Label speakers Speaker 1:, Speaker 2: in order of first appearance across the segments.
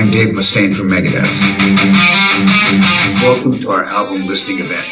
Speaker 1: I'm Dave Mustaine from Megadeth. Welcome to our album listing event.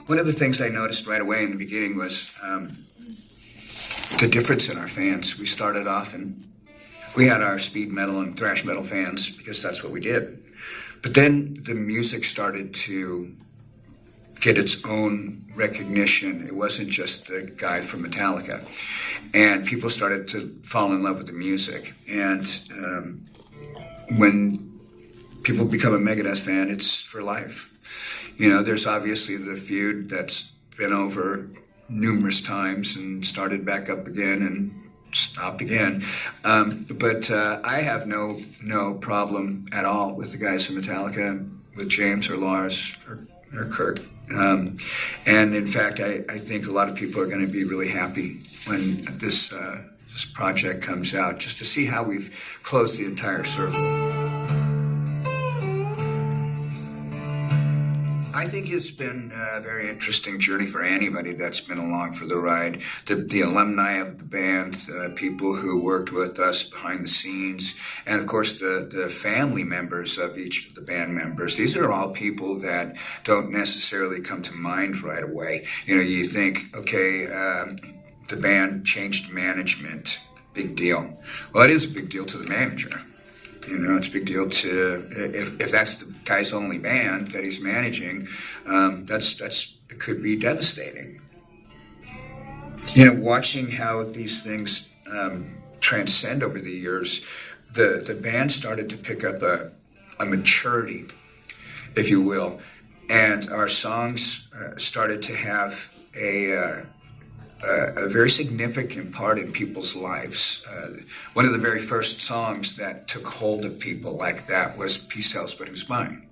Speaker 1: One of the things I noticed right away in the beginning was the difference in our fans. We started off and we had our speed metal and thrash metal fans because that's what we did. But then the music started to get its own recognition. It wasn't just the guy from Metallica. And people started to fall in love with the music. And when people become a Megadeth fan, it's for life. You know, there's obviously the feud that's been over numerous times and started back up again and stopped again. But I have no problem at all with the guys from Metallica, with James or Lars or Kirk. And in fact, I think a lot of people are going to be really happy when this project comes out, just to see how we've closed the entire circle. I think it's been a very interesting journey for anybody that's been along for the ride. The alumni of the band, people who worked with us behind the scenes, and of course the family members of each of the band members. These are all people that don't necessarily come to mind right away. You know, you think, okay, the band changed management, big deal. Well, it is a big deal to the manager. You know, it's a big deal to, if that's the guy's only band that he's managing, it could be devastating. You know, watching how these things transcend over the years, the band started to pick up a maturity, if you will, and our songs started to have a very significant part in people's lives. One of the very first songs that took hold of people like that was Peace Sells But Who's Mine.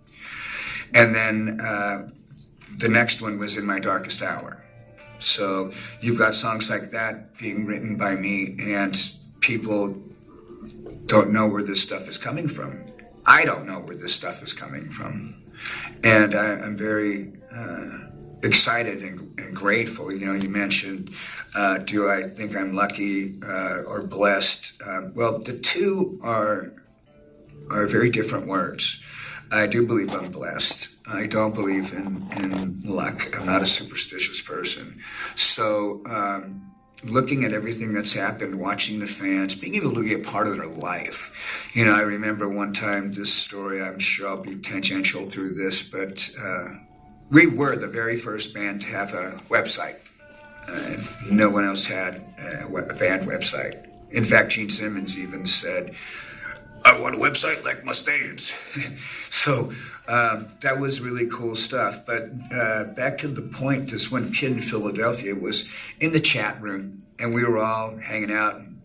Speaker 1: And then the next one was In My Darkest Hour. So you've got songs like that being written by me, and people don't know where this stuff is coming from. I don't know where this stuff is coming from. And I'm very excited and grateful. You know, you mentioned, do I think I'm lucky or blessed? Well, the two are very different words. I do believe I'm blessed. I don't believe in luck. I'm not a superstitious person. So looking at everything that's happened, watching the fans, being able to be a part of their life. You know, I remember one time, this story, I'm sure I'll be tangential through this, but we were the very first band to have a website. No one else had a band website. In fact, Gene Simmons even said, I want a website like Mustaine's. So that was really cool stuff. But back to the point, this one kid in Philadelphia was in the chat room, and we were all hanging out and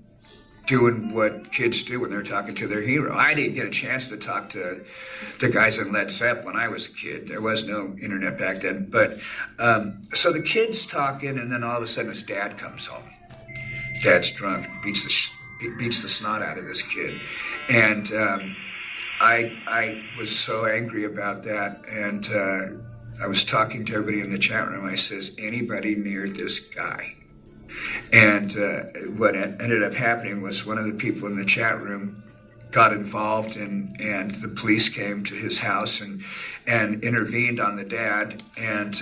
Speaker 1: doing what kids do when they're talking to their hero. I didn't get a chance to talk to the guys in Led Zeppelin when I was a kid. There was no internet back then. But so the kid's talking, and then all of a sudden his dad comes home. Dad's drunk, beats the snot out of this kid. And I was so angry about that. And I was talking to everybody in the chat room. I says, anybody near this guy? And what ended up happening was one of the people in the chat room got involved, and the police came to his house and intervened on the dad. And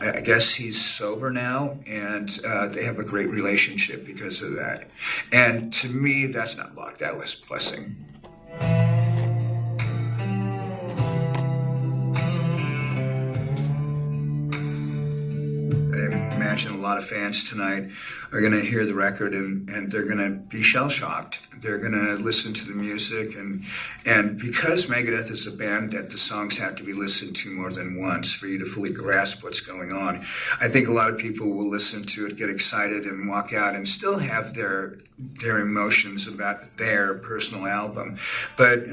Speaker 1: I guess he's sober now, and they have a great relationship because of that. And to me, that's not luck. That was blessing. I imagine a lot of fans tonight are going to hear the record and they're going to be shell-shocked. They're going to listen to the music, and because Megadeth is a band that the songs have to be listened to more than once for you to fully grasp what's going on, I think a lot of people will listen to it, get excited, and walk out and still have their emotions about their personal album. But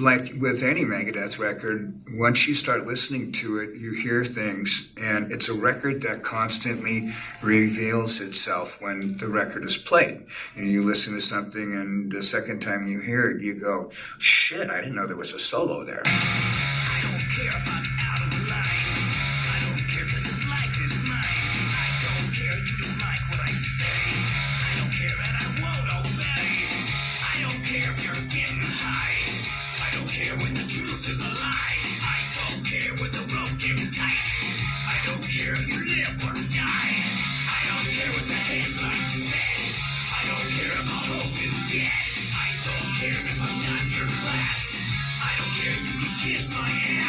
Speaker 1: like with any Megadeth record, once you start listening to it, you hear things, and it's a record that constantly reveals itself when the record is played. You know, you listen to something, and the second time you hear it, you go, shit, I didn't know there was a solo there.
Speaker 2: I don't care if I'm out of line. I don't care, 'cause this life is mine. I don't care, you don't like what I say. I don't care, and I won't obey. I don't care if you're getting high. I don't care when the truth is a lie. I don't care when the rope gets tight. I don't care if you live or die. I don't care what the headlines say. I don't care if all hope is dead. I don't care if I'm not your class. I don't care, you can kiss my ass.